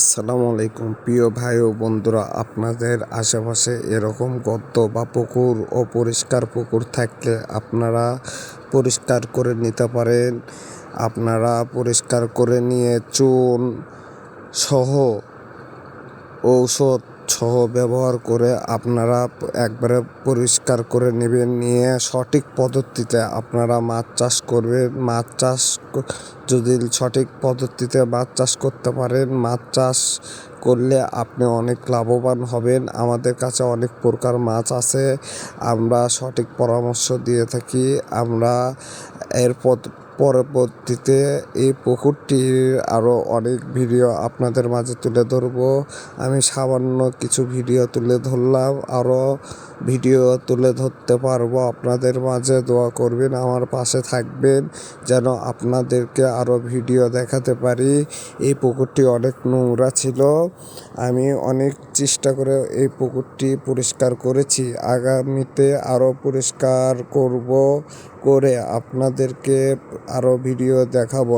আসসালামু আলাইকুম প্রিয় ভাই ও বন্ধুরা, আপনাদের আশেপাশে এরকম গর্ত বা পুকুর ও পরিষ্কার পুকুর থাকলে আপনারা পরিষ্কার করে নিতে পারেন। আপনারা পরিষ্কার করে নিয়ে চুন সহ ঔষধ সহ ব্যবহার করে আপনারা একবারে পরিষ্কার করে নেবেন। নিয়ে সঠিক পদ্ধতিতে আপনারা মাছ চাষ করবেন। মাছ চাষ যদি সঠিক পদ্ধতিতে মাছ চাষ করতে পারেন, মাছ চাষ করলে আপনি অনেক লাভবান হবেন। আমাদের কাছে অনেক প্রকার মাছ আছে, আমরা সঠিক পরামর্শ দিয়ে থাকি। আমরা এর পরবর্তীতে এই পুকুরটির আরও অনেক ভিডিও আপনাদের মাঝে তুলে ধরবো। আমি সামান্য কিছু ভিডিও তুলে ধরলাম, আরও ভিডিও তুলে ধরতে পারবো। আপনাদের মাঝে দোয়া করবেন, আমার পাশে থাকবেন যেন আপনাদেরকে আরও ভিডিও দেখাতে পারি। এই পুকুরটি অনেক নোংরা ছিল, আমি অনেক চেষ্টা করে এই পুকুরটি পরিষ্কার করেছি। আগামীতে আরও পরিষ্কার করব, করে আপনাদেরকে আরও ভিডিও দেখাবো।